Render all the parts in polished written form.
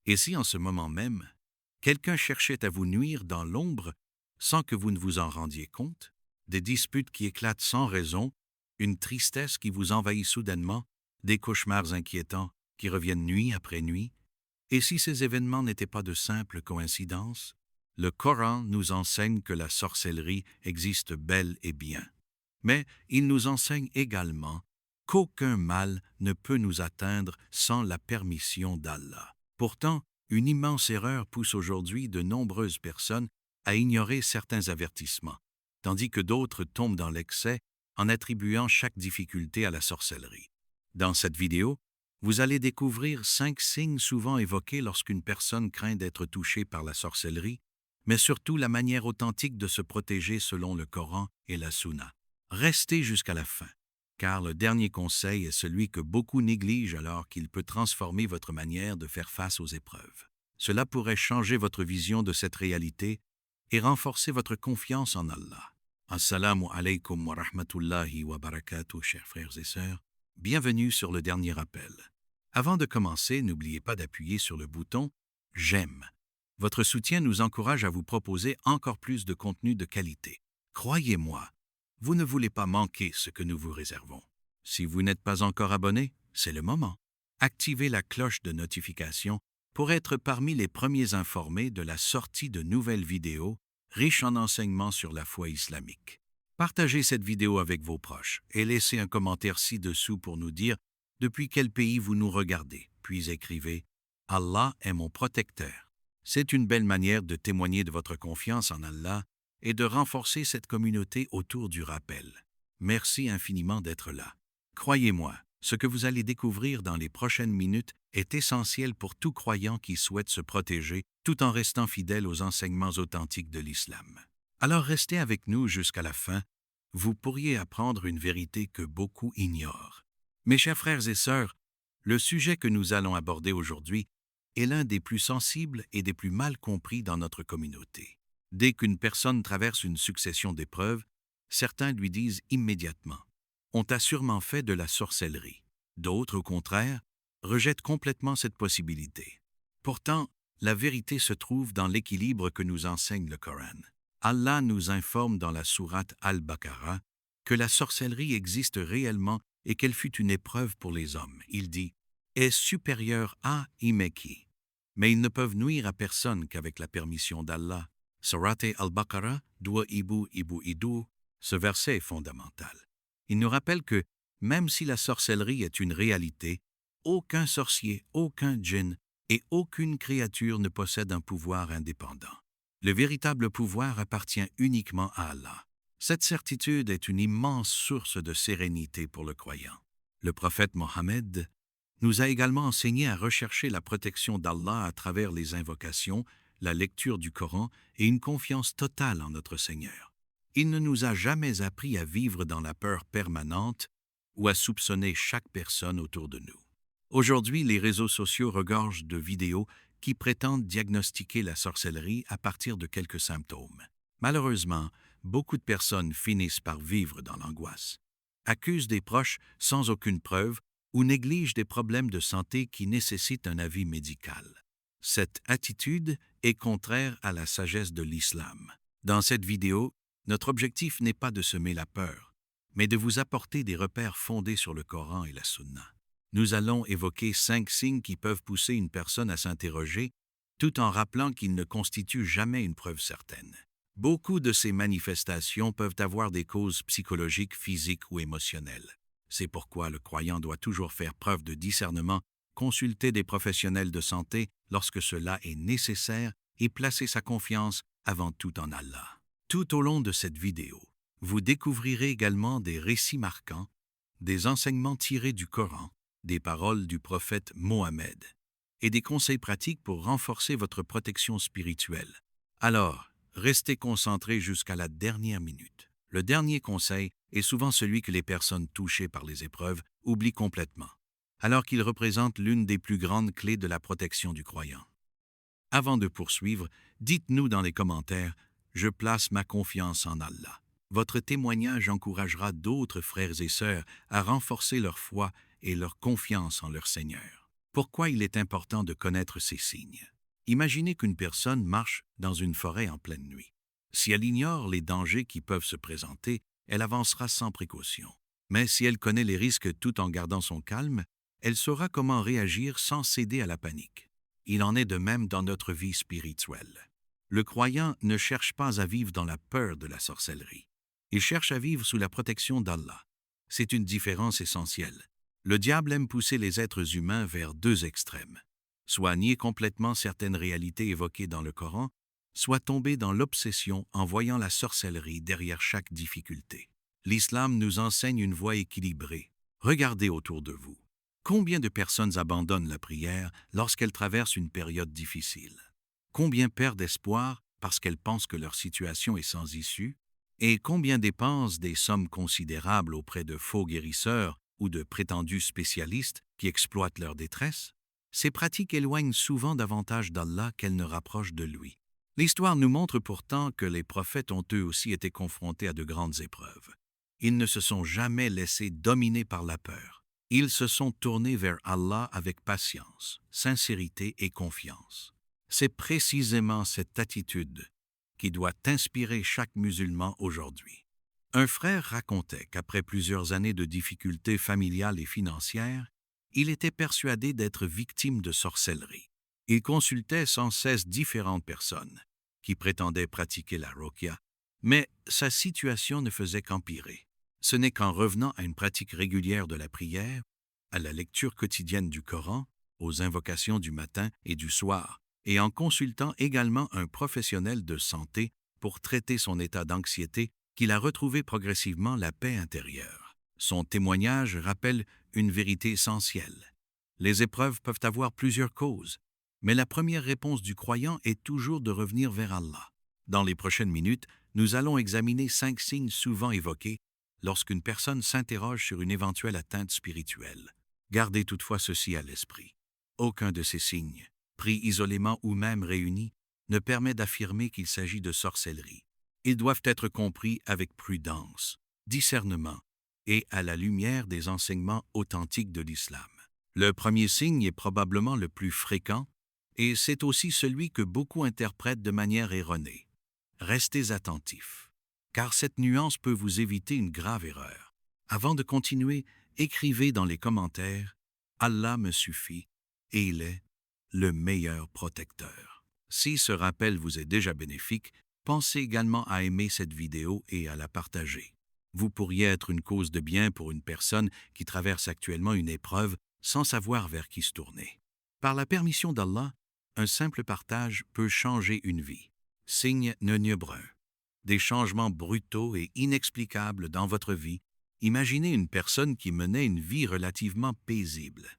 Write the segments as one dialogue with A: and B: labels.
A: Et si en ce moment même, quelqu'un cherchait à vous nuire dans l'ombre sans que vous ne vous en rendiez compte, des disputes qui éclatent sans raison, une tristesse qui vous envahit soudainement, des cauchemars inquiétants qui reviennent nuit après nuit, et si ces événements n'étaient pas de simples coïncidences, le Coran nous enseigne que la sorcellerie existe bel et bien. Mais il nous enseigne également qu'aucun mal ne peut nous atteindre sans la permission d'Allah. Pourtant, une immense erreur pousse aujourd'hui de nombreuses personnes à ignorer certains avertissements, tandis que d'autres tombent dans l'excès en attribuant chaque difficulté à la sorcellerie. Dans cette vidéo, vous allez découvrir 5 signes souvent évoqués lorsqu'une personne craint d'être touchée par la sorcellerie, mais surtout la manière authentique de se protéger selon le Coran et la Sunna. Restez jusqu'à la fin, car le dernier conseil est celui que beaucoup négligent alors qu'il peut transformer votre manière de faire face aux épreuves. Cela pourrait changer votre vision de cette réalité et renforcer votre confiance en Allah. Assalamu alaikum wa rahmatullahi wa barakatuh, chers frères et sœurs. Bienvenue sur le dernier appel. Avant de commencer, n'oubliez pas d'appuyer sur le bouton « J'aime ». Votre soutien nous encourage à vous proposer encore plus de contenu de qualité. Croyez-moi, vous ne voulez pas manquer ce que nous vous réservons. Si vous n'êtes pas encore abonné, c'est le moment. Activez la cloche de notification pour être parmi les premiers informés de la sortie de nouvelles vidéos riches en enseignements sur la foi islamique. Partagez cette vidéo avec vos proches et laissez un commentaire ci-dessous pour nous dire depuis quel pays vous nous regardez, puis écrivez « Allah est mon protecteur ». C'est une belle manière de témoigner de votre confiance en Allah et de renforcer cette communauté autour du rappel. Merci infiniment d'être là. Croyez-moi, ce que vous allez découvrir dans les prochaines minutes est essentiel pour tout croyant qui souhaite se protéger tout en restant fidèle aux enseignements authentiques de l'islam. Alors restez avec nous jusqu'à la fin, vous pourriez apprendre une vérité que beaucoup ignorent. Mes chers frères et sœurs, le sujet que nous allons aborder aujourd'hui est l'un des plus sensibles et des plus mal compris dans notre communauté. Dès qu'une personne traverse une succession d'épreuves, certains lui disent immédiatement « On t'a sûrement fait de la sorcellerie ». D'autres, au contraire, rejettent complètement cette possibilité. Pourtant, la vérité se trouve dans l'équilibre que nous enseigne le Coran. Allah nous informe dans la sourate Al-Baqarah que la sorcellerie existe réellement et qu'elle fut une épreuve pour les hommes. Il dit « est supérieur à Imeki ». Mais ils ne peuvent nuire à personne qu'avec la permission d'Allah. Sourate Al-Baqarah, Dua Ibu Ibu Idu, ce verset est fondamental. Il nous rappelle que, même si la sorcellerie est une réalité, aucun sorcier, aucun djinn et aucune créature ne possède un pouvoir indépendant. Le véritable pouvoir appartient uniquement à Allah. Cette certitude est une immense source de sérénité pour le croyant. Le prophète Mohammed nous a également enseigné à rechercher la protection d'Allah à travers les invocations, la lecture du Coran et une confiance totale en notre Seigneur. Il ne nous a jamais appris à vivre dans la peur permanente ou à soupçonner chaque personne autour de nous. Aujourd'hui, les réseaux sociaux regorgent de vidéos qui prétendent diagnostiquer la sorcellerie à partir de quelques symptômes. Malheureusement, beaucoup de personnes finissent par vivre dans l'angoisse, accusent des proches sans aucune preuve ou négligent des problèmes de santé qui nécessitent un avis médical. Cette attitude est contraire à la sagesse de l'islam. Dans cette vidéo, notre objectif n'est pas de semer la peur, mais de vous apporter des repères fondés sur le Coran et la Sunna. Nous allons évoquer 5 signes qui peuvent pousser une personne à s'interroger, tout en rappelant qu'ils ne constituent jamais une preuve certaine. Beaucoup de ces manifestations peuvent avoir des causes psychologiques, physiques ou émotionnelles. C'est pourquoi le croyant doit toujours faire preuve de discernement, consulter des professionnels de santé lorsque cela est nécessaire et placer sa confiance avant tout en Allah. Tout au long de cette vidéo, vous découvrirez également des récits marquants, des enseignements tirés du Coran, des paroles du prophète Mohammed et des conseils pratiques pour renforcer votre protection spirituelle. Alors, restez concentrés jusqu'à la dernière minute. Le dernier conseil est souvent celui que les personnes touchées par les épreuves oublient complètement, alors qu'il représente l'une des plus grandes clés de la protection du croyant. Avant de poursuivre, dites-nous dans les commentaires « Je place ma confiance en Allah ». Votre témoignage encouragera d'autres frères et sœurs à renforcer leur foi et leur confiance en leur Seigneur. Pourquoi il est important de connaître ces signes? Imaginez qu'une personne marche dans une forêt en pleine nuit. Si elle ignore les dangers qui peuvent se présenter, elle avancera sans précaution. Mais si elle connaît les risques tout en gardant son calme, elle saura comment réagir sans céder à la panique. Il en est de même dans notre vie spirituelle. Le croyant ne cherche pas à vivre dans la peur de la sorcellerie. Il cherche à vivre sous la protection d'Allah. C'est une différence essentielle. Le diable aime pousser les êtres humains vers deux extrêmes. Soit nier complètement certaines réalités évoquées dans le Coran, soit tomber dans l'obsession en voyant la sorcellerie derrière chaque difficulté. L'islam nous enseigne une voie équilibrée. Regardez autour de vous. Combien de personnes abandonnent la prière lorsqu'elles traversent une période difficile? Combien perdent espoir parce qu'elles pensent que leur situation est sans issue? Et combien dépensent des sommes considérables auprès de faux guérisseurs ou de prétendus spécialistes qui exploitent leur détresse? Ces pratiques éloignent souvent davantage d'Allah qu'elles ne rapprochent de lui. L'histoire nous montre pourtant que les prophètes ont eux aussi été confrontés à de grandes épreuves. Ils ne se sont jamais laissés dominer par la peur. Ils se sont tournés vers Allah avec patience, sincérité et confiance. C'est précisément cette attitude qui doit inspirer chaque musulman aujourd'hui. Un frère racontait qu'après plusieurs années de difficultés familiales et financières, il était persuadé d'être victime de sorcellerie. Il consultait sans cesse différentes personnes qui prétendaient pratiquer la ruqya, mais sa situation ne faisait qu'empirer. Ce n'est qu'en revenant à une pratique régulière de la prière, à la lecture quotidienne du Coran, aux invocations du matin et du soir, et en consultant également un professionnel de santé pour traiter son état d'anxiété, qu'il a retrouvé progressivement la paix intérieure. Son témoignage rappelle une vérité essentielle. Les épreuves peuvent avoir plusieurs causes, mais la première réponse du croyant est toujours de revenir vers Allah. Dans les prochaines minutes, nous allons examiner 5 signes souvent évoqués lorsqu'une personne s'interroge sur une éventuelle atteinte spirituelle. Gardez toutefois ceci à l'esprit. Aucun de ces signes, pris isolément ou même réunis, ne permet d'affirmer qu'il s'agit de sorcellerie. Ils doivent être compris avec prudence, discernement et à la lumière des enseignements authentiques de l'islam. Le premier signe est probablement le plus fréquent et c'est aussi celui que beaucoup interprètent de manière erronée. Restez attentifs, car cette nuance peut vous éviter une grave erreur. Avant de continuer, écrivez dans les commentaires « Allah me suffit et il est le meilleur protecteur ». Si ce rappel vous est déjà bénéfique, pensez également à aimer cette vidéo et à la partager. Vous pourriez être une cause de bien pour une personne qui traverse actuellement une épreuve sans savoir vers qui se tourner. Par la permission d'Allah, un simple partage peut changer une vie. Signe Neuneu brun. Des changements brutaux et inexplicables dans votre vie. Imaginez une personne qui menait une vie relativement paisible.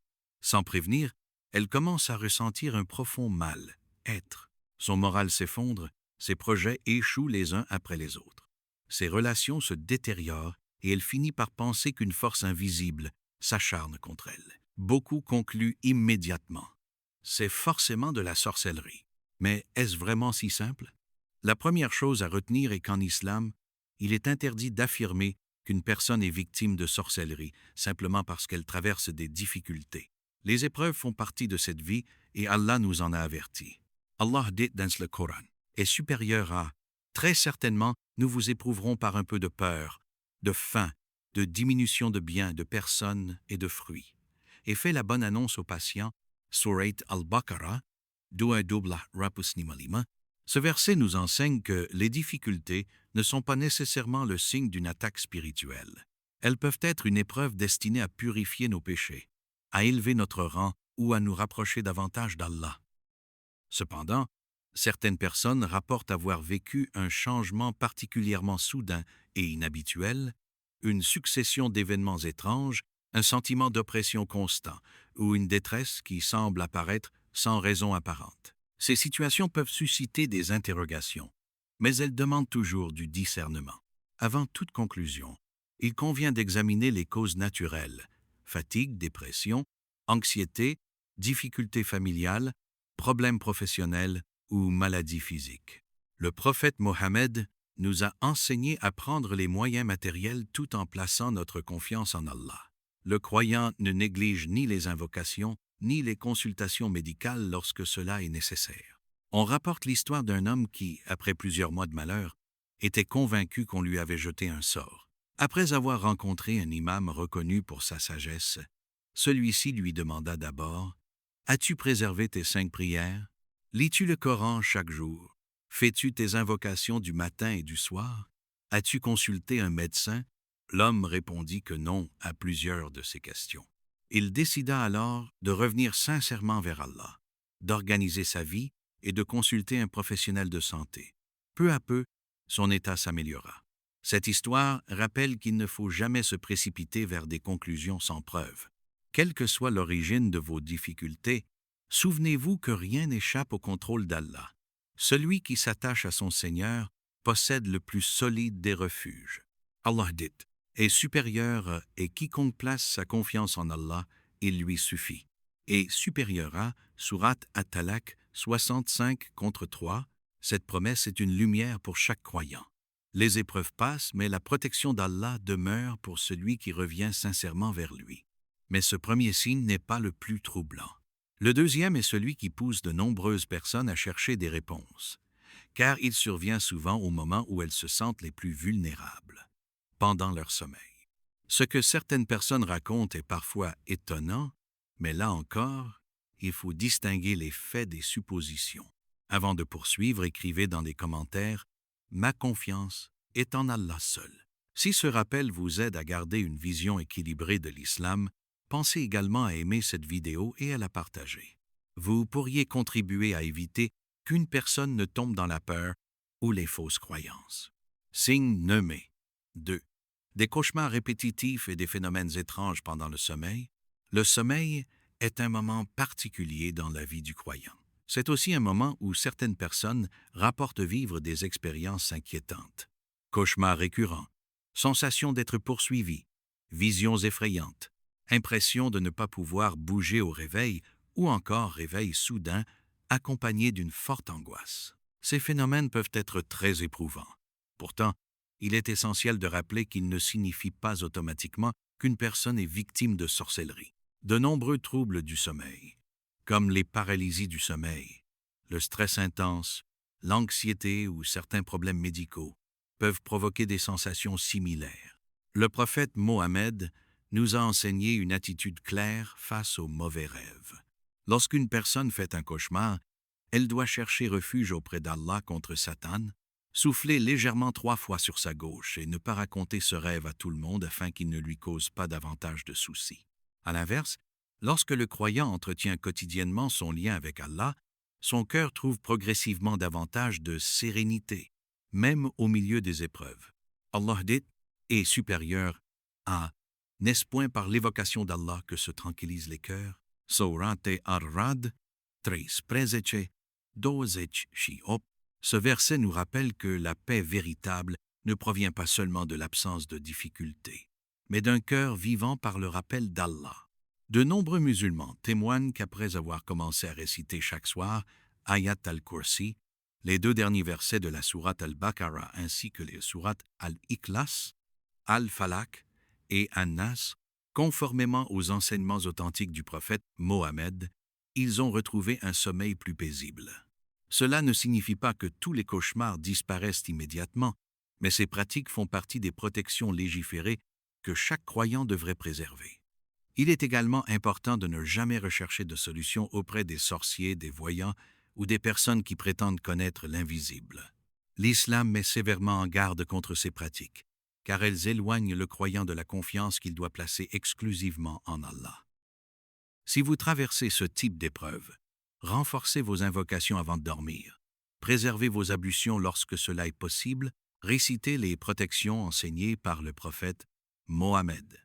A: Sans prévenir, elle commence à ressentir un profond mal-être. Son moral s'effondre, ses projets échouent les uns après les autres. Ses relations se détériorent et elle finit par penser qu'une force invisible s'acharne contre elle. Beaucoup concluent immédiatement. C'est forcément de la sorcellerie. Mais est-ce vraiment si simple? La première chose à retenir est qu'en islam, il est interdit d'affirmer qu'une personne est victime de sorcellerie simplement parce qu'elle traverse des difficultés. Les épreuves font partie de cette vie et Allah nous en a avertis. Allah dit dans le Coran est supérieur à « Très certainement, nous vous éprouverons par un peu de peur, de faim, de diminution de biens, de personnes et de fruits. » Et fait la bonne annonce aux patients, Surat al-Baqarah, 225. Ce verset nous enseigne que les difficultés ne sont pas nécessairement le signe d'une attaque spirituelle. Elles peuvent être une épreuve destinée à purifier nos péchés, à élever notre rang ou à nous rapprocher davantage d'Allah. Cependant, certaines personnes rapportent avoir vécu un changement particulièrement soudain et inhabituel, une succession d'événements étranges, un sentiment d'oppression constant ou une détresse qui semble apparaître sans raison apparente. Ces situations peuvent susciter des interrogations, mais elles demandent toujours du discernement. Avant toute conclusion, il convient d'examiner les causes naturelles, fatigue, dépression, anxiété, difficultés familiales, problèmes professionnels ou maladies physiques. Le prophète Mohammed nous a enseigné à prendre les moyens matériels tout en plaçant notre confiance en Allah. Le croyant ne néglige ni les invocations, ni les consultations médicales lorsque cela est nécessaire. On rapporte l'histoire d'un homme qui, après plusieurs mois de malheur, était convaincu qu'on lui avait jeté un sort. Après avoir rencontré un imam reconnu pour sa sagesse, celui-ci lui demanda d'abord « As-tu préservé tes 5 prières? Lis-tu le Coran chaque jour? Fais-tu tes invocations du matin et du soir? As-tu consulté un médecin ?» L'homme répondit que non à plusieurs de ces questions. Il décida alors de revenir sincèrement vers Allah, d'organiser sa vie et de consulter un professionnel de santé. Peu à peu, son état s'améliora. Cette histoire rappelle qu'il ne faut jamais se précipiter vers des conclusions sans preuve. Quelle que soit l'origine de vos difficultés, souvenez-vous que rien n'échappe au contrôle d'Allah. Celui qui s'attache à son Seigneur possède le plus solide des refuges. Allah dit, est supérieur et quiconque place sa confiance en Allah, il lui suffit. Et supérieur à Surat At-Talaq 65-3, cette promesse est une lumière pour chaque croyant. Les épreuves passent, mais la protection d'Allah demeure pour celui qui revient sincèrement vers lui. Mais ce premier signe n'est pas le plus troublant. Le deuxième est celui qui pousse de nombreuses personnes à chercher des réponses, car il survient souvent au moment où elles se sentent les plus vulnérables, pendant leur sommeil. Ce que certaines personnes racontent est parfois étonnant, mais là encore, il faut distinguer les faits des suppositions. Avant de poursuivre, écrivez dans les commentaires « Ma confiance est en Allah seul ». Si ce rappel vous aide à garder une vision équilibrée de l'islam, pensez également à aimer cette vidéo et à la partager. Vous pourriez contribuer à éviter qu'une personne ne tombe dans la peur ou les fausses croyances. Signe nommé 2. Des cauchemars répétitifs et des phénomènes étranges pendant le sommeil. Le sommeil est un moment particulier dans la vie du croyant. C'est aussi un moment où certaines personnes rapportent vivre des expériences inquiétantes. Cauchemars récurrents, sensation d'être poursuivi, visions effrayantes, impression de ne pas pouvoir bouger au réveil ou encore réveil soudain accompagné d'une forte angoisse. Ces phénomènes peuvent être très éprouvants. Pourtant, il est essentiel de rappeler qu'ils ne signifient pas automatiquement qu'une personne est victime de sorcellerie. De nombreux troubles du sommeil, comme les paralysies du sommeil, le stress intense, l'anxiété ou certains problèmes médicaux, peuvent provoquer des sensations similaires. Le prophète Mohammed nous a enseigné une attitude claire face aux mauvais rêves. Lorsqu'une personne fait un cauchemar, elle doit chercher refuge auprès d'Allah contre Satan, souffler légèrement 3 fois sur sa gauche et ne pas raconter ce rêve à tout le monde afin qu'il ne lui cause pas davantage de soucis. À l'inverse, lorsque le croyant entretient quotidiennement son lien avec Allah, son cœur trouve progressivement davantage de sérénité, même au milieu des épreuves. Allah dit est supérieur à « N'est-ce point par l'évocation d'Allah que se tranquillisent les cœurs » Sourate Ar-Rad 13-12. Ce verset nous rappelle que la paix véritable ne provient pas seulement de l'absence de difficultés, mais d'un cœur vivant par le rappel d'Allah. De nombreux musulmans témoignent qu'après avoir commencé à réciter chaque soir Ayat al-Kursi, les 2 derniers versets de la sourate al-Baqarah ainsi que les sourates al-Ikhlas, al-Falaq et an-Nas, conformément aux enseignements authentiques du prophète Mohammed, ils ont retrouvé un sommeil plus paisible. Cela ne signifie pas que tous les cauchemars disparaissent immédiatement, mais ces pratiques font partie des protections légiférées que chaque croyant devrait préserver. Il est également important de ne jamais rechercher de solution auprès des sorciers, des voyants ou des personnes qui prétendent connaître l'invisible. L'islam met sévèrement en garde contre ces pratiques, car elles éloignent le croyant de la confiance qu'il doit placer exclusivement en Allah. Si vous traversez ce type d'épreuve, renforcez vos invocations avant de dormir, préservez vos ablutions lorsque cela est possible, récitez les protections enseignées par le prophète Mohammed.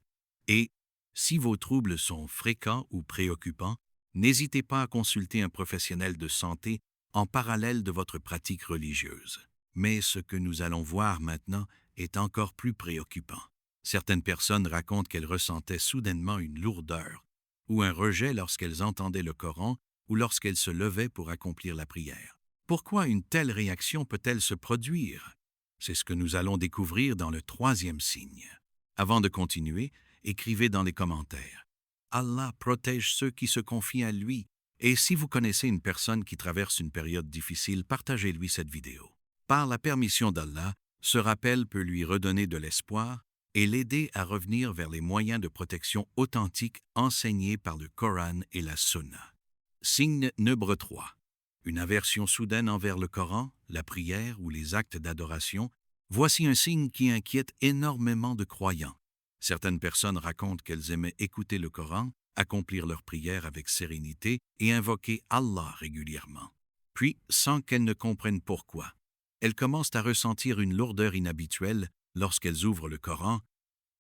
A: Et, si vos troubles sont fréquents ou préoccupants, n'hésitez pas à consulter un professionnel de santé en parallèle de votre pratique religieuse. Mais ce que nous allons voir maintenant est encore plus préoccupant. Certaines personnes racontent qu'elles ressentaient soudainement une lourdeur ou un rejet lorsqu'elles entendaient le Coran ou lorsqu'elles se levaient pour accomplir la prière. Pourquoi une telle réaction peut-elle se produire? C'est ce que nous allons découvrir dans le 3e signe. Avant de continuer, écrivez dans les commentaires Allah protège ceux qui se confient à lui. Et si vous connaissez une personne qui traverse une période difficile, partagez-lui cette vidéo. Par la permission d'Allah, ce rappel peut lui redonner de l'espoir et l'aider à revenir vers les moyens de protection authentiques enseignés par le Coran et la Sunna. Signe numéro 3. Une aversion soudaine envers le Coran, la prière ou les actes d'adoration. Voici un signe qui inquiète énormément de croyants. Certaines personnes racontent qu'elles aimaient écouter le Coran, accomplir leurs prières avec sérénité et invoquer Allah régulièrement. Puis, sans qu'elles ne comprennent pourquoi, elles commencent à ressentir une lourdeur inhabituelle lorsqu'elles ouvrent le Coran,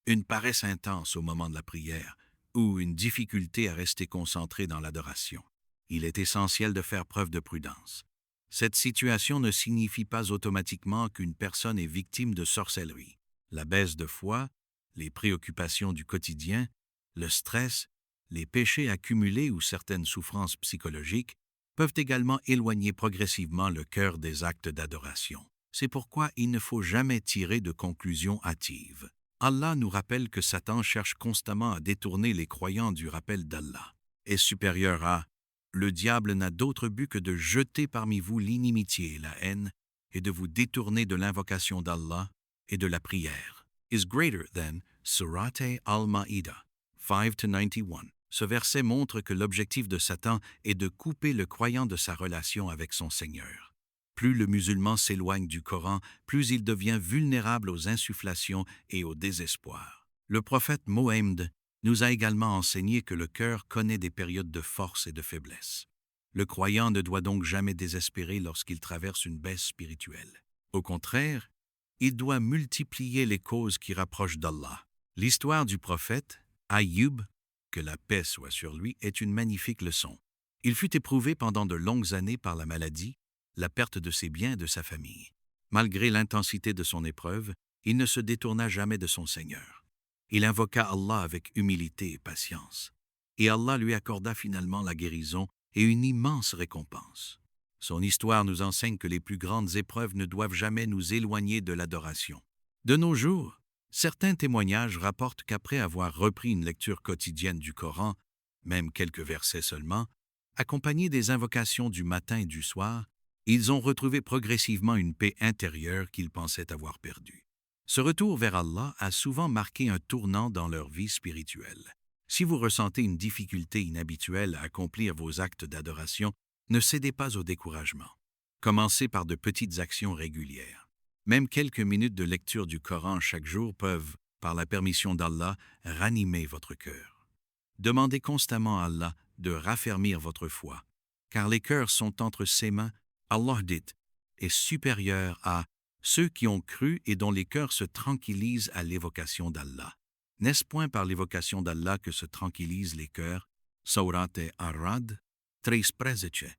A: une paresse intense au moment de la prière ou une difficulté à rester concentrées dans l'adoration. Il est essentiel de faire preuve de prudence. Cette situation ne signifie pas automatiquement qu'une personne est victime de sorcellerie. La baisse de foi, les préoccupations du quotidien, le stress, les péchés accumulés ou certaines souffrances psychologiques peuvent également éloigner progressivement le cœur des actes d'adoration. C'est pourquoi il ne faut jamais tirer de conclusions hâtives. Allah nous rappelle que Satan cherche constamment à détourner les croyants du rappel d'Allah. Est supérieur à « Le diable n'a d'autre but que de jeter parmi vous l'inimitié et la haine et de vous détourner de l'invocation d'Allah et de la prière. » Is greater than Surate al-Ma'idah 5-91. Ce verset montre que l'objectif de Satan est de couper le croyant de sa relation avec son Seigneur. Plus le musulman s'éloigne du Coran, plus il devient vulnérable aux insufflations et au désespoir. Le prophète Mohammed nous a également enseigné que le cœur connaît des périodes de force et de faiblesse. Le croyant ne doit donc jamais désespérer lorsqu'il traverse une baisse spirituelle. Au contraire, il doit multiplier les causes qui rapprochent d'Allah. L'histoire du prophète, Ayyub, que la paix soit sur lui, est une magnifique leçon. Il fut éprouvé pendant de longues années par la maladie, la perte de ses biens et de sa famille. Malgré l'intensité de son épreuve, il ne se détourna jamais de son Seigneur. Il invoqua Allah avec humilité et patience. Et Allah lui accorda finalement la guérison et une immense récompense. Son histoire nous enseigne que les plus grandes épreuves ne doivent jamais nous éloigner de l'adoration. De nos jours, certains témoignages rapportent qu'après avoir repris une lecture quotidienne du Coran, même quelques versets seulement, accompagnés des invocations du matin et du soir, ils ont retrouvé progressivement une paix intérieure qu'ils pensaient avoir perdue. Ce retour vers Allah a souvent marqué un tournant dans leur vie spirituelle. Si vous ressentez une difficulté inhabituelle à accomplir vos actes d'adoration, ne cédez pas au découragement. Commencez par de petites actions régulières. Même quelques minutes de lecture du Coran chaque jour peuvent, par la permission d'Allah, ranimer votre cœur. Demandez constamment à Allah de raffermir votre foi, car les cœurs sont entre ses mains. Allah dit, est supérieur à ceux qui ont cru et dont les cœurs se tranquillisent à l'évocation d'Allah. N'est-ce point par l'évocation d'Allah que se tranquillisent les cœurs? Sourate Ar-Rad 13-12-8.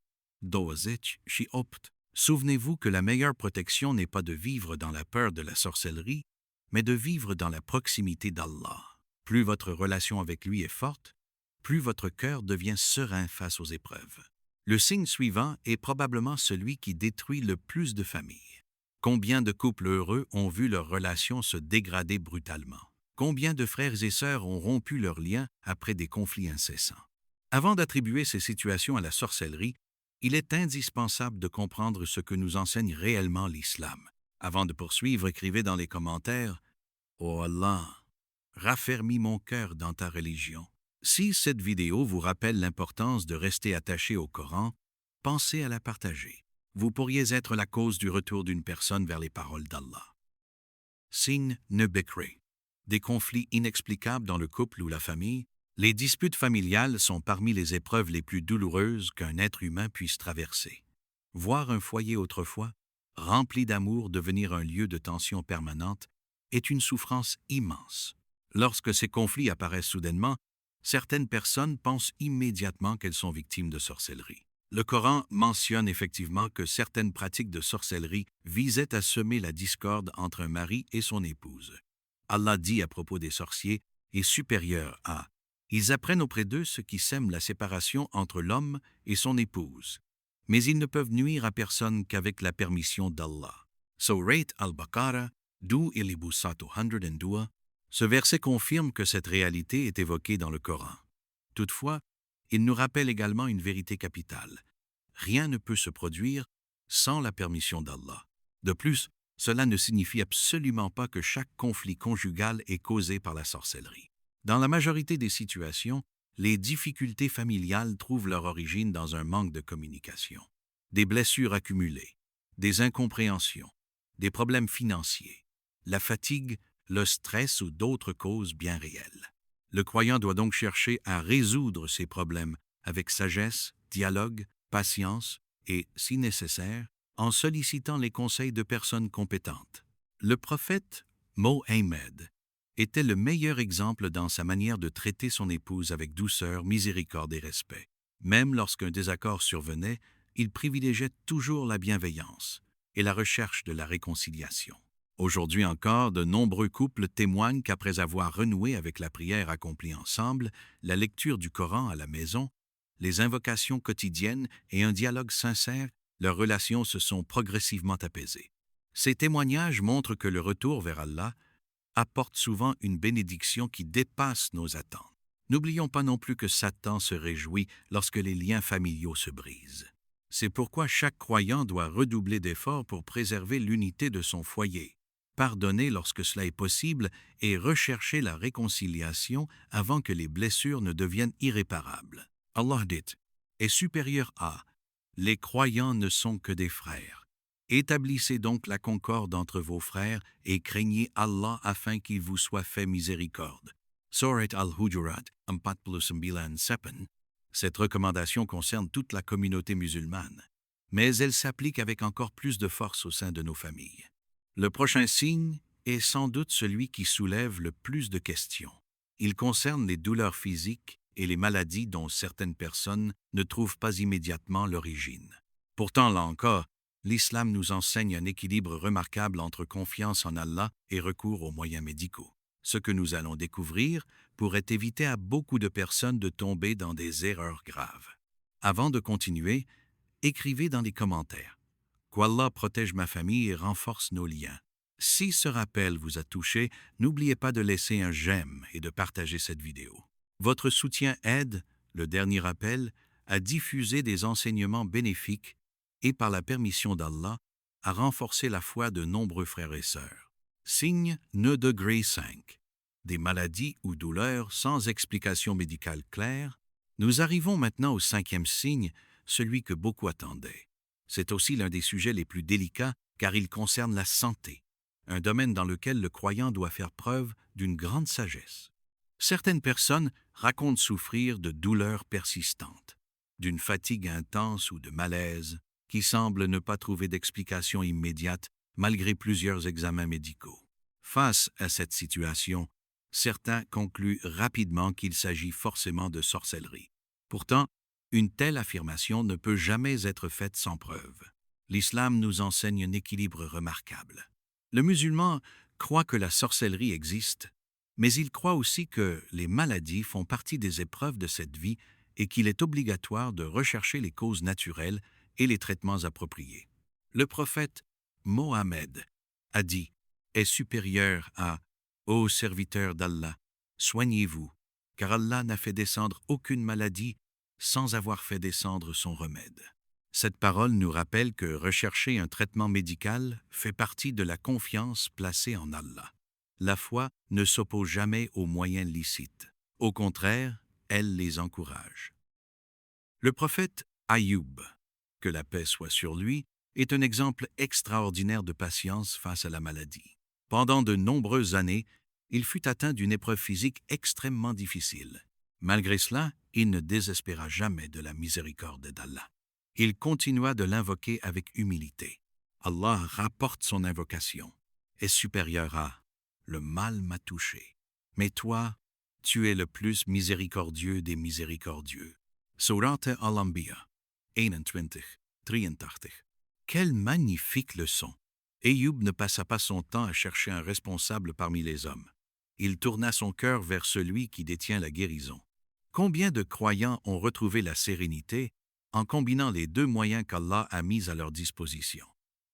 A: Souvenez-vous que la meilleure protection n'est pas de vivre dans la peur de la sorcellerie, mais de vivre dans la proximité d'Allah. Plus votre relation avec lui est forte, plus votre cœur devient serein face aux épreuves. Le signe suivant est probablement celui qui détruit le plus de familles. Combien de couples heureux ont vu leur relation se dégrader brutalement? Combien de frères et sœurs ont rompu leurs liens après des conflits incessants? Avant d'attribuer ces situations à la sorcellerie, il est indispensable de comprendre ce que nous enseigne réellement l'islam. Avant de poursuivre, écrivez dans les commentaires « Oh Allah, raffermis mon cœur dans ta religion ». Si cette vidéo vous rappelle l'importance de rester attaché au Coran, pensez à la partager. Vous pourriez être la cause du retour d'une personne vers les paroles d'Allah. Signe Nebekre. Des conflits inexplicables dans le couple ou la famille. Les disputes familiales sont parmi les épreuves les plus douloureuses qu'un être humain puisse traverser. Voir un foyer autrefois, rempli d'amour, devenir un lieu de tension permanente est une souffrance immense. Lorsque ces conflits apparaissent soudainement, certaines personnes pensent immédiatement qu'elles sont victimes de sorcellerie. Le Coran mentionne effectivement que certaines pratiques de sorcellerie visaient à semer la discorde entre un mari et son épouse. Allah dit à propos des sorciers est supérieur à « Ils apprennent auprès d'eux ce qui sème la séparation entre l'homme et son épouse, mais ils ne peuvent nuire à personne qu'avec la permission d'Allah. » Sourate al-Baqarah 2-102. Ce verset confirme que cette réalité est évoquée dans le Coran. Toutefois, il nous rappelle également une vérité capitale. Rien ne peut se produire sans la permission d'Allah. De plus, cela ne signifie absolument pas que chaque conflit conjugal est causé par la sorcellerie. Dans la majorité des situations, les difficultés familiales trouvent leur origine dans un manque de communication, des blessures accumulées, des incompréhensions, des problèmes financiers, la fatigue, le stress ou d'autres causes bien réelles. Le croyant doit donc chercher à résoudre ces problèmes avec sagesse, dialogue, patience et, si nécessaire, en sollicitant les conseils de personnes compétentes. Le prophète Mohammed était le meilleur exemple dans sa manière de traiter son épouse avec douceur, miséricorde et respect. Même lorsqu'un désaccord survenait, il privilégiait toujours la bienveillance et la recherche de la réconciliation. Aujourd'hui encore, de nombreux couples témoignent qu'après avoir renoué avec la prière accomplie ensemble, la lecture du Coran à la maison, les invocations quotidiennes et un dialogue sincère, leurs relations se sont progressivement apaisées. Ces témoignages montrent que le retour vers Allah apporte souvent une bénédiction qui dépasse nos attentes. N'oublions pas non plus que Satan se réjouit lorsque les liens familiaux se brisent. C'est pourquoi chaque croyant doit redoubler d'efforts pour préserver l'unité de son foyer, pardonner lorsque cela est possible et rechercher la réconciliation avant que les blessures ne deviennent irréparables. Allah dit, est supérieur à « Les croyants ne sont que des frères. Établissez donc la concorde entre vos frères et craignez Allah afin qu'il vous soit fait miséricorde. » Surat al-Hujurat 49:7. Cette recommandation concerne toute la communauté musulmane, mais elle s'applique avec encore plus de force au sein de nos familles. Le prochain signe est sans doute celui qui soulève le plus de questions. Il concerne les douleurs physiques et les maladies dont certaines personnes ne trouvent pas immédiatement l'origine. Pourtant, là encore, l'islam nous enseigne un équilibre remarquable entre confiance en Allah et recours aux moyens médicaux. Ce que nous allons découvrir pourrait éviter à beaucoup de personnes de tomber dans des erreurs graves. Avant de continuer, écrivez dans les commentaires. Qu'Allah protège ma famille et renforce nos liens. Si ce rappel vous a touché, n'oubliez pas de laisser un j'aime et de partager cette vidéo. Votre soutien aide, le dernier rappel, à diffuser des enseignements bénéfiques et, par la permission d'Allah, à renforcer la foi de nombreux frères et sœurs. Signe nœud degré 5. Des maladies ou douleurs sans explication médicale claire. Nous arrivons maintenant au 5e signe, celui que beaucoup attendaient. C'est aussi l'un des sujets les plus délicats car il concerne la santé, un domaine dans lequel le croyant doit faire preuve d'une grande sagesse. Certaines personnes racontent souffrir de douleurs persistantes, d'une fatigue intense ou de malaise qui semblent ne pas trouver d'explication immédiate malgré plusieurs examens médicaux. Face à cette situation, certains concluent rapidement qu'il s'agit forcément de sorcellerie. Pourtant, une telle affirmation ne peut jamais être faite sans preuve. L'islam nous enseigne un équilibre remarquable. Le musulman croit que la sorcellerie existe, mais il croit aussi que les maladies font partie des épreuves de cette vie et qu'il est obligatoire de rechercher les causes naturelles et les traitements appropriés. Le prophète Mohammed a dit « est supérieur à « Ô serviteurs d'Allah, soignez-vous, car Allah n'a fait descendre aucune maladie sans avoir fait descendre son remède. » Cette parole nous rappelle que rechercher un traitement médical fait partie de la confiance placée en Allah. La foi ne s'oppose jamais aux moyens licites. Au contraire, elle les encourage. Le prophète Ayoub, que la paix soit sur lui, est un exemple extraordinaire de patience face à la maladie. Pendant de nombreuses années, il fut atteint d'une épreuve physique extrêmement difficile. Malgré cela, il ne désespéra jamais de la miséricorde d'Allah. Il continua de l'invoquer avec humilité. Allah rapporte son invocation. Est supérieur à « le mal m'a touché. Mais toi, tu es le plus miséricordieux des miséricordieux. » Surat al-Anbiya 21:83. Quelle magnifique leçon! Ayoub ne passa pas son temps à chercher un responsable parmi les hommes. Il tourna son cœur vers celui qui détient la guérison. Combien de croyants ont retrouvé la sérénité en combinant les deux moyens qu'Allah a mis à leur disposition,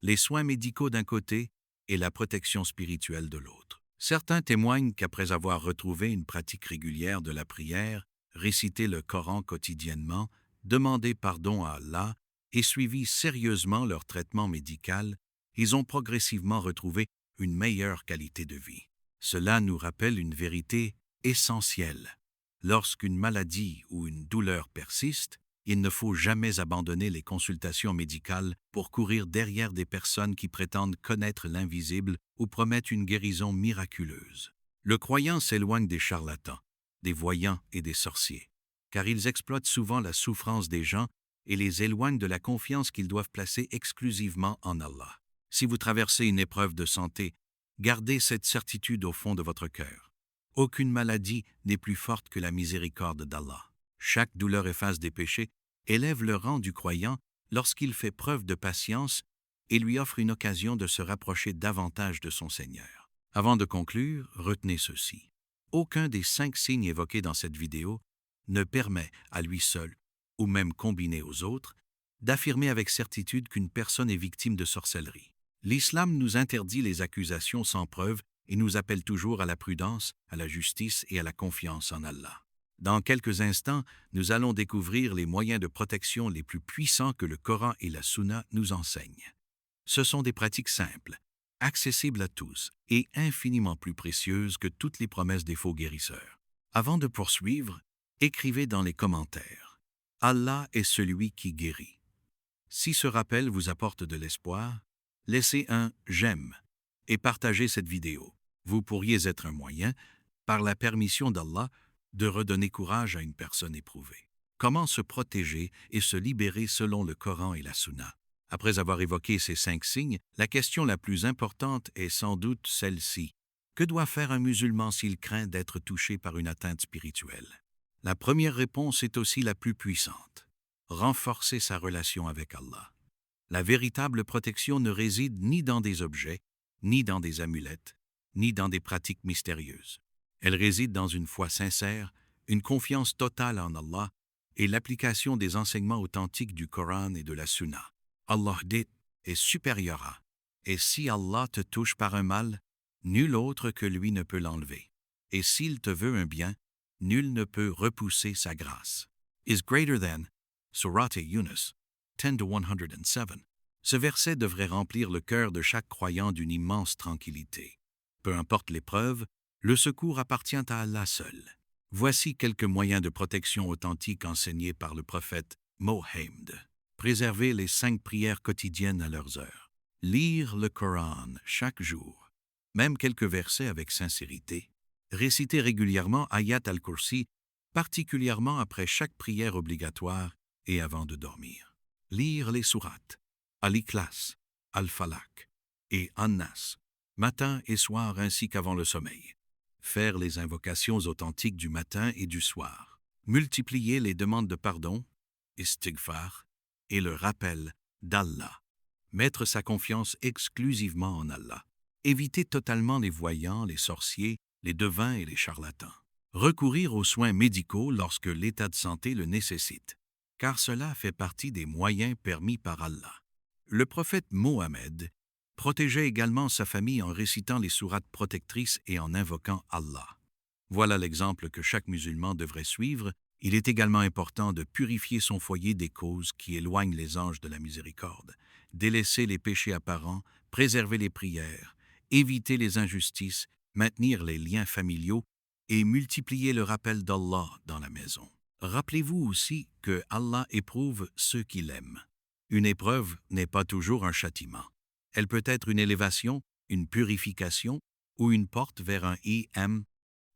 A: les soins médicaux d'un côté et la protection spirituelle de l'autre. Certains témoignent qu'après avoir retrouvé une pratique régulière de la prière, récité le Coran quotidiennement, demandé pardon à Allah et suivi sérieusement leur traitement médical, ils ont progressivement retrouvé une meilleure qualité de vie. Cela nous rappelle une vérité essentielle. Lorsqu'une maladie ou une douleur persiste, il ne faut jamais abandonner les consultations médicales pour courir derrière des personnes qui prétendent connaître l'invisible ou promettent une guérison miraculeuse. Le croyant s'éloigne des charlatans, des voyants et des sorciers, car ils exploitent souvent la souffrance des gens et les éloignent de la confiance qu'ils doivent placer exclusivement en Allah. Si vous traversez une épreuve de santé, gardez cette certitude au fond de votre cœur. Aucune maladie n'est plus forte que la miséricorde d'Allah. Chaque douleur efface des péchés, élève le rang du croyant lorsqu'il fait preuve de patience et lui offre une occasion de se rapprocher davantage de son Seigneur. Avant de conclure, retenez ceci. Aucun des 5 signes évoqués dans cette vidéo ne permet à lui seul, ou même combiné aux autres, d'affirmer avec certitude qu'une personne est victime de sorcellerie. L'islam nous interdit les accusations sans preuve et nous appelle toujours à la prudence, à la justice et à la confiance en Allah. Dans quelques instants, nous allons découvrir les moyens de protection les plus puissants que le Coran et la Sunna nous enseignent. Ce sont des pratiques simples, accessibles à tous et infiniment plus précieuses que toutes les promesses des faux guérisseurs. Avant de poursuivre, écrivez dans les commentaires « Allah est celui qui guérit ». Si ce rappel vous apporte de l'espoir, laissez un « j'aime » et partagez cette vidéo. Vous pourriez être un moyen, par la permission d'Allah, de redonner courage à une personne éprouvée. Comment se protéger et se libérer selon le Coran et la Sunna? Après avoir évoqué ces 5 signes, la question la plus importante est sans doute celle-ci. Que doit faire un musulman s'il craint d'être touché par une atteinte spirituelle? La première réponse est aussi la plus puissante. Renforcer sa relation avec Allah. La véritable protection ne réside ni dans des objets, ni dans des amulettes, ni dans des pratiques mystérieuses. Elle réside dans une foi sincère, une confiance totale en Allah et l'application des enseignements authentiques du Coran et de la Sunna. Allah dit est supérieur à, et si Allah te touche par un mal, nul autre que lui ne peut l'enlever. Et s'il te veut un bien, nul ne peut repousser sa grâce. Is greater than, Surat Yunus 10-107. Ce verset devrait remplir le cœur de chaque croyant d'une immense tranquillité. Peu importe l'épreuve, le secours appartient à Allah seul. Voici quelques moyens de protection authentiques enseignés par le prophète Mohammed. Préserver les 5 prières quotidiennes à leurs heures. Lire le Coran chaque jour, même quelques versets avec sincérité. Réciter régulièrement Ayat al-Kursi, particulièrement après chaque prière obligatoire et avant de dormir. Lire les sourates, Al-Ikhlas, Al-Falaq et An-Nas, matin et soir ainsi qu'avant le sommeil. Faire les invocations authentiques du matin et du soir. Multiplier les demandes de pardon, istighfar, et le rappel d'Allah. Mettre sa confiance exclusivement en Allah. Éviter totalement les voyants, les sorciers, les devins et les charlatans. Recourir aux soins médicaux lorsque l'état de santé le nécessite, car cela fait partie des moyens permis par Allah. Le prophète Mohammed protégeait également sa famille en récitant les sourates protectrices et en invoquant Allah. Voilà l'exemple que chaque musulman devrait suivre. Il est également important de purifier son foyer des causes qui éloignent les anges de la miséricorde, délaisser les péchés apparents, préserver les prières, éviter les injustices, maintenir les liens familiaux et multiplier le rappel d'Allah dans la maison. Rappelez-vous aussi que Allah éprouve ceux qu'il aime. Une épreuve n'est pas toujours un châtiment. Elle peut être une élévation, une purification ou une porte vers un I.M.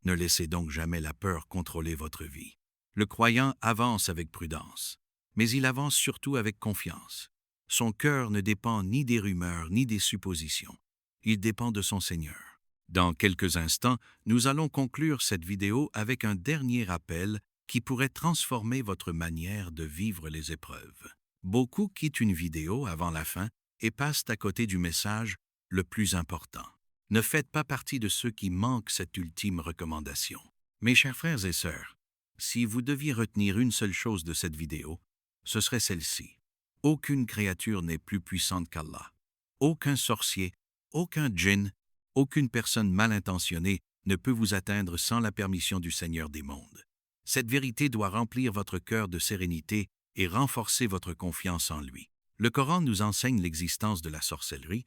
A: Ne laissez donc jamais la peur contrôler votre vie. Le croyant avance avec prudence, mais il avance surtout avec confiance. Son cœur ne dépend ni des rumeurs ni des suppositions. Il dépend de son Seigneur. Dans quelques instants, nous allons conclure cette vidéo avec un dernier rappel qui pourrait transformer votre manière de vivre les épreuves. Beaucoup quittent une vidéo avant la fin et passent à côté du message le plus important. Ne faites pas partie de ceux qui manquent cette ultime recommandation. Mes chers frères et sœurs, si vous deviez retenir une seule chose de cette vidéo, ce serait celle-ci. Aucune créature n'est plus puissante qu'Allah. Aucun sorcier, aucun djinn, aucune personne mal intentionnée ne peut vous atteindre sans la permission du Seigneur des mondes. Cette vérité doit remplir votre cœur de sérénité et renforcer votre confiance en lui. Le Coran nous enseigne l'existence de la sorcellerie,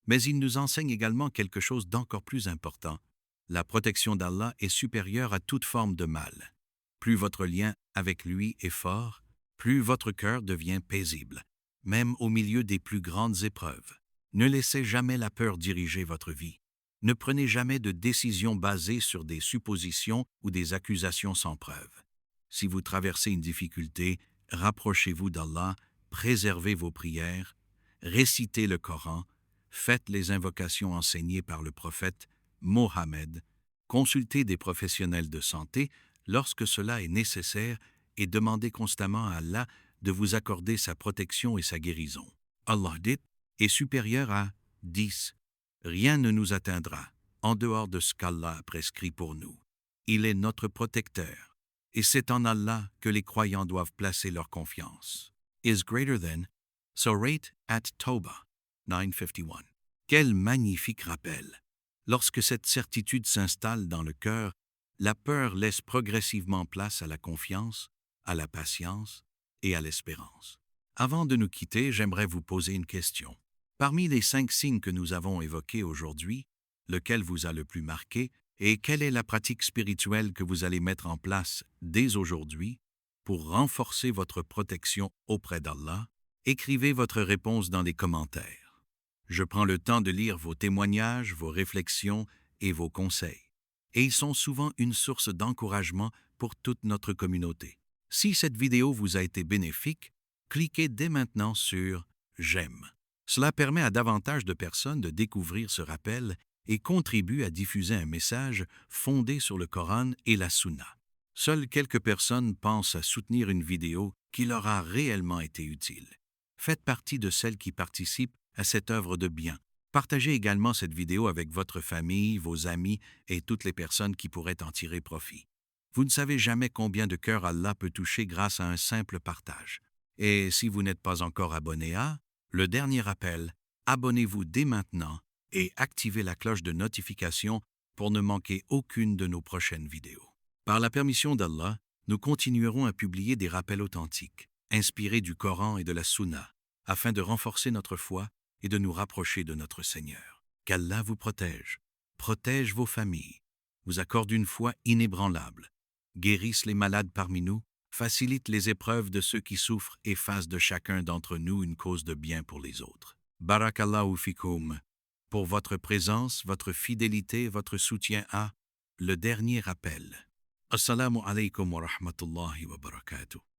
A: mais il nous enseigne également quelque chose d'encore plus important. La protection d'Allah est supérieure à toute forme de mal. Plus votre lien avec lui est fort, plus votre cœur devient paisible, même au milieu des plus grandes épreuves. Ne laissez jamais la peur diriger votre vie. Ne prenez jamais de décisions basées sur des suppositions ou des accusations sans preuve. Si vous traversez une difficulté, rapprochez-vous d'Allah, préservez vos prières, récitez le Coran, faites les invocations enseignées par le prophète Mohammed, consultez des professionnels de santé lorsque cela est nécessaire et demandez constamment à Allah de vous accorder sa protection et sa guérison. Allah dit est supérieur à 10. Rien ne nous atteindra en dehors de ce qu'Allah a prescrit pour nous. Il est notre protecteur. Et c'est en Allah que les croyants doivent placer leur confiance. Is greater than, Surah at Tawbah 951. Quel magnifique rappel! Lorsque cette certitude s'installe dans le cœur, la peur laisse progressivement place à la confiance, à la patience et à l'espérance. Avant de nous quitter, j'aimerais vous poser une question. Parmi les 5 signes que nous avons évoqués aujourd'hui, lequel vous a le plus marqué et quelle est la pratique spirituelle que vous allez mettre en place dès aujourd'hui pour renforcer votre protection auprès d'Allah? Écrivez votre réponse dans les commentaires. Je prends le temps de lire vos témoignages, vos réflexions et vos conseils. Et ils sont souvent une source d'encouragement pour toute notre communauté. Si cette vidéo vous a été bénéfique, cliquez dès maintenant sur « J'aime ». Cela permet à davantage de personnes de découvrir ce rappel et contribue à diffuser un message fondé sur le Coran et la Sunna. Seules quelques personnes pensent à soutenir une vidéo qui leur a réellement été utile. Faites partie de celles qui participent à cette œuvre de bien. Partagez également cette vidéo avec votre famille, vos amis et toutes les personnes qui pourraient en tirer profit. Vous ne savez jamais combien de cœurs Allah peut toucher grâce à un simple partage. Et si vous n'êtes pas encore abonné à le dernier appel, abonnez-vous dès maintenant et activez la cloche de notification pour ne manquer aucune de nos prochaines vidéos. Par la permission d'Allah, nous continuerons à publier des rappels authentiques, inspirés du Coran et de la Sunna, afin de renforcer notre foi et de nous rapprocher de notre Seigneur. Qu'Allah vous protège vos familles, vous accorde une foi inébranlable, guérisse les malades parmi nous, facilite les épreuves de ceux qui souffrent et fasse de chacun d'entre nous une cause de bien pour les autres. Barakallahu fikoum pour votre présence, votre fidélité, votre soutien à le dernier appel. Assalamu alaikum wa rahmatullahi wa barakatuh.